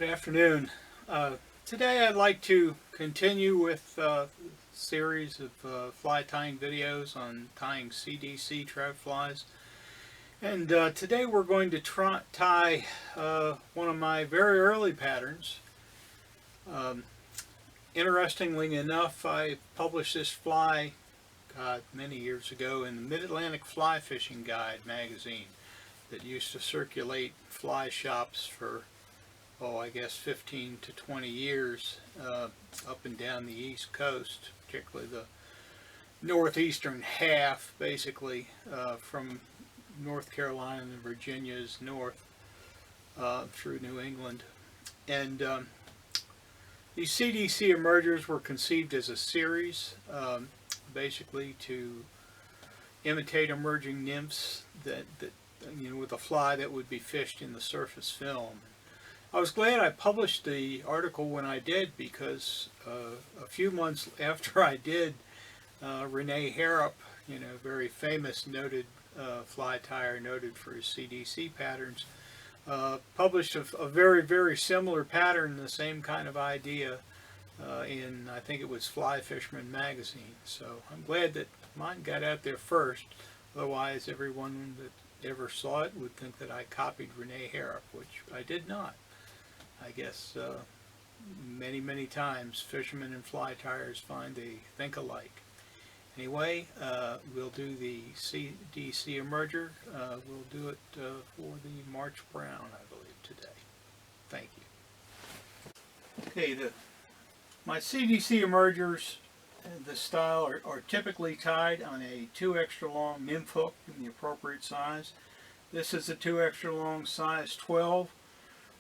Good afternoon. Today I'd like to continue with a series of fly tying videos on tying CDC trout flies. And today we're going to tie one of my very early patterns. Um, Interestingly enough, I published this fly, God, many years ago in the Mid-Atlantic Fly Fishing Guide magazine that used to circulate fly shops for I guess 15 to 20 years up and down the East Coast, particularly the northeastern half, basically from North Carolina and Virginia's north through New England. And these CDC emergers were conceived as a series, basically to imitate emerging nymphs that with a fly that would be fished in the surface film. I was glad I published the article when I did, because a few months after I did, Renee Harrop, very famous, noted fly tyer, noted for his CDC patterns, published a very, very similar pattern, the same kind of idea in, I think it was Fly Fisherman magazine. So I'm glad that mine got out there first. Otherwise, everyone that ever saw it would think that I copied Renee Harrop, which I did not. I guess many, many times fishermen and fly tyers find they think alike. Anyway, we'll do the CDC emerger. We'll do it for the March Brown, I believe, today. Thank you. Okay, my CDC emergers, the style, are typically tied on a 2 extra long nymph hook in the appropriate size. This is a 2 extra long size 12.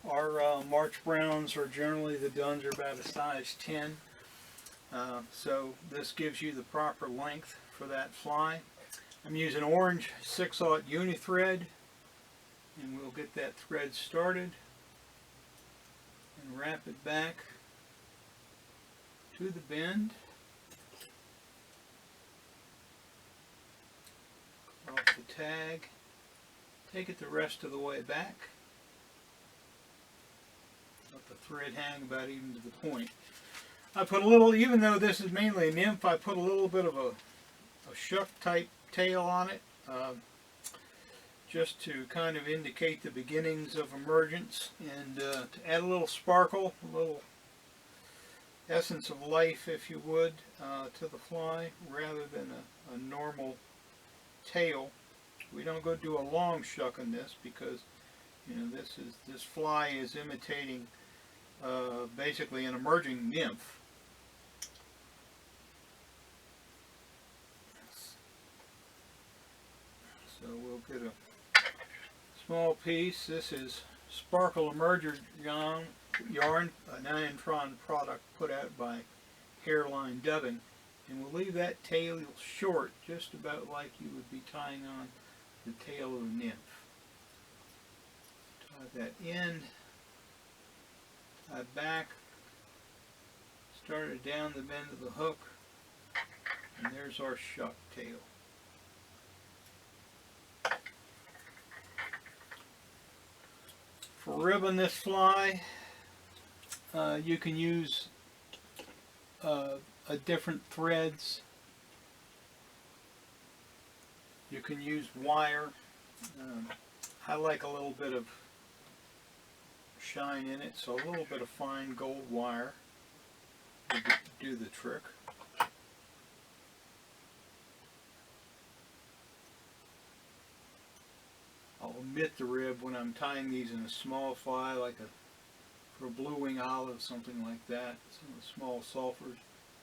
Our March Browns are generally, the duns are about a size 10. So this gives you the proper length for that fly. I'm using orange 6/0 uni thread, and we'll get that thread started and wrap it back to the bend. Off the tag. Take it the rest of the way back. Let the thread hang about even to the point. I put a little, even though this is mainly a nymph, I put a little bit of a shuck type tail on it, just to kind of indicate the beginnings of emergence, and to add a little sparkle, a little essence of life, if you would, to the fly, rather than a normal tail. We don't go do a long shuck on this, because this fly is imitating basically an emerging nymph. So we'll get a small piece. This is Sparkle Emerger yarn, a 9-tron product put out by Hairline Dubbing. And we'll leave that tail short, just about like you would be tying on the tail of a nymph. Tie that end, tie back, start it down the bend of the hook, and there's our shuck tail. For ribbon this fly, you can use different threads. You can use wire. I like a little bit of shine in it, so a little bit of fine gold wire will do the trick. I'll omit the rib when I'm tying these in a small fly, like for a blue wing olive, something like that, some of the small sulfurs.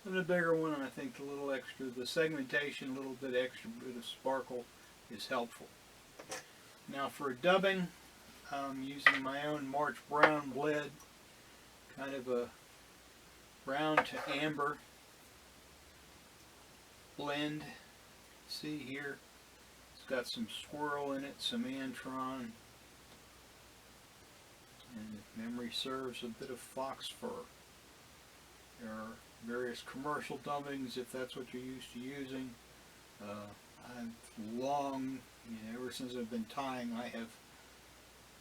And the bigger one, I think the segmentation, a little bit extra bit of sparkle is helpful. Now for dubbing, I'm using my own March Brown blend, kind of a brown to amber blend. See here, it's got some swirl in it, some antron, and if memory serves, a bit of fox fur. There are various commercial dubbings, if that's what you're used to using. I've long, ever since I've been tying, I have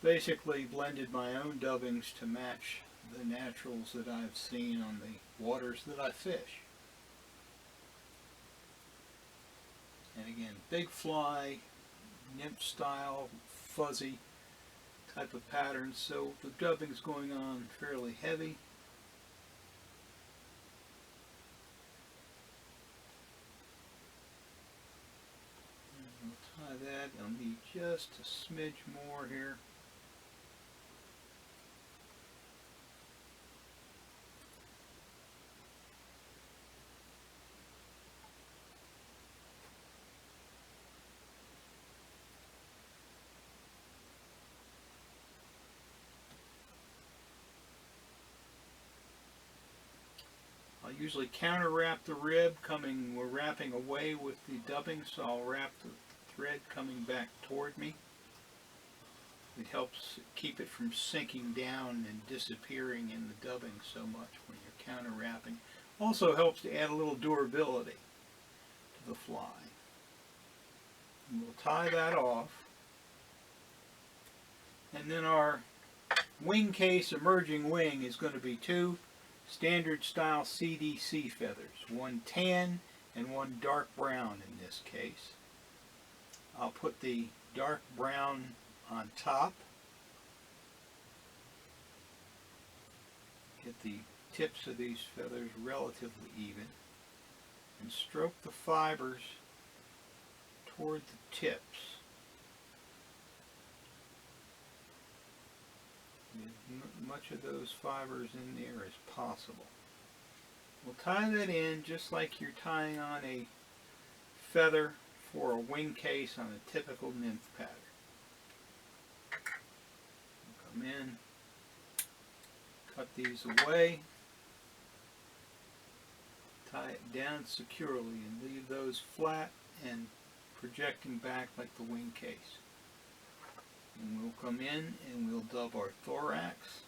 basically blended my own dubbings to match the naturals that I've seen on the waters that I fish. And again, big fly, nymph style, fuzzy type of pattern, so the dubbing's going on fairly heavy. And we'll tie that. I'll need just a smidge more here. I'll usually counter wrap the rib, we're wrapping away with the dubbing, so I'll wrap the thread coming back toward me. It helps keep it from sinking down and disappearing in the dubbing so much when you're counter wrapping. Also helps to add a little durability to the fly. And we'll tie that off. And then our wing case emerging wing is going to be two standard style CDC feathers, one tan and one dark brown in this case. I'll put the dark brown on top, get the tips of these feathers relatively even, and stroke the fibers toward the tips. As much of those fibers in there as possible. We'll tie that in just like you're tying on a feather for a wing case on a typical nymph pattern. Come in, cut these away, tie it down securely and leave those flat and projecting back like the wing case. And we'll come in and we'll dub our thorax.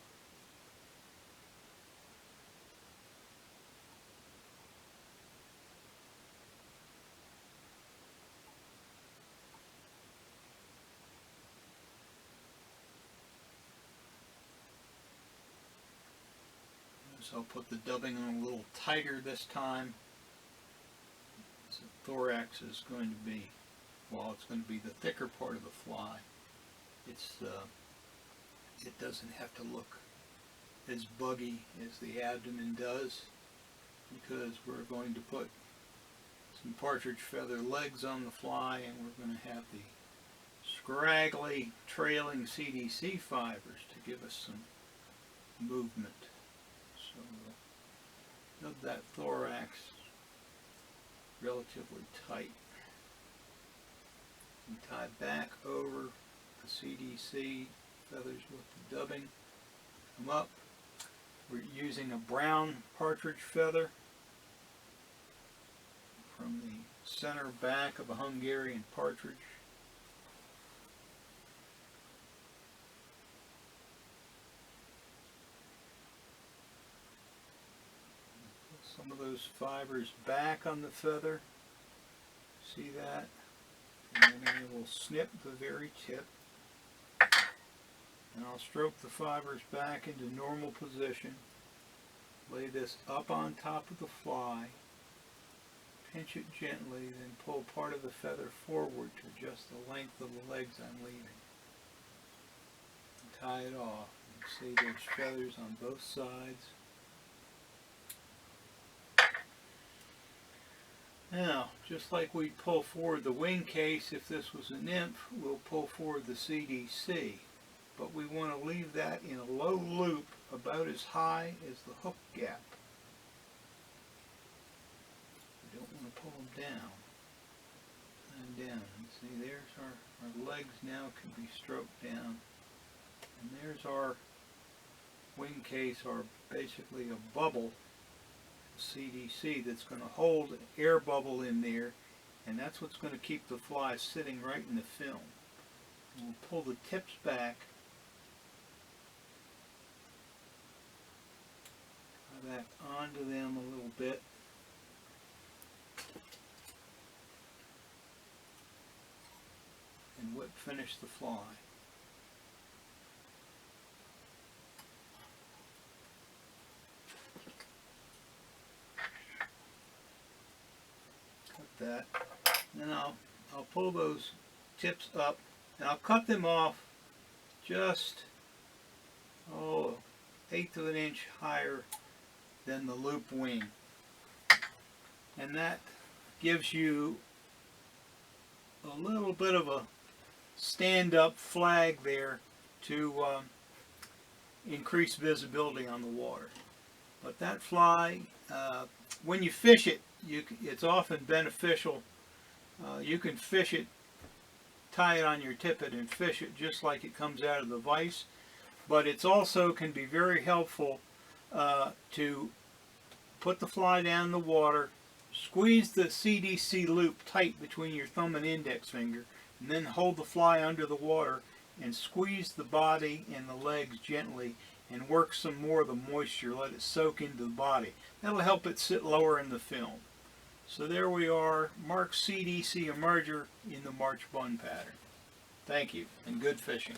So I'll put the dubbing on a little tighter this time. So the thorax is going to be, well, it's going to be the thicker part of the fly. It doesn't have to look as buggy as the abdomen does, because we're going to put some partridge feather legs on the fly, and we're going to have the scraggly trailing CDC fibers to give us some movement. So we'll nub that thorax relatively tight and tie back over the CDC feathers with the dubbing. Come up. We're using a brown partridge feather from the center back of a Hungarian partridge. Put some of those fibers back on the feather. See that? And then I will snip the very tip. And I'll stroke the fibers back into normal position. Lay this up on top of the fly. Pinch it gently, then pull part of the feather forward to adjust the length of the legs I'm leaving. And tie it off. You see there's feathers on both sides. Now, just like we'd pull forward the wing case if this was a nymph, we'll pull forward the CDC. But we want to leave that in a low loop about as high as the hook gap. We don't want to pull them down. And down. And see, there's our legs now can be stroked down. And there's our wing case, or basically a bubble, CDC, that's going to hold an air bubble in there, and that's what's going to keep the fly sitting right in the film. And we'll pull the tips back. Back onto them a little bit. And whip finish the fly. that. Then I'll pull those tips up, and I'll cut them off just, 1/8 of an inch higher than the loop wing. And that gives you a little bit of a stand-up flag there to increase visibility on the water. But that fly, when you fish it, it's often beneficial. You can fish it, tie it on your tippet and fish it just like it comes out of the vise. But it's also can be very helpful to put the fly down in the water, squeeze the CDC loop tight between your thumb and index finger, and then hold the fly under the water and squeeze the body and the legs gently and work some more of the moisture. Let it soak into the body. That'll help it sit lower in the film. So there we are, marked CDC emerger in the March bun pattern. Thank you, and good fishing.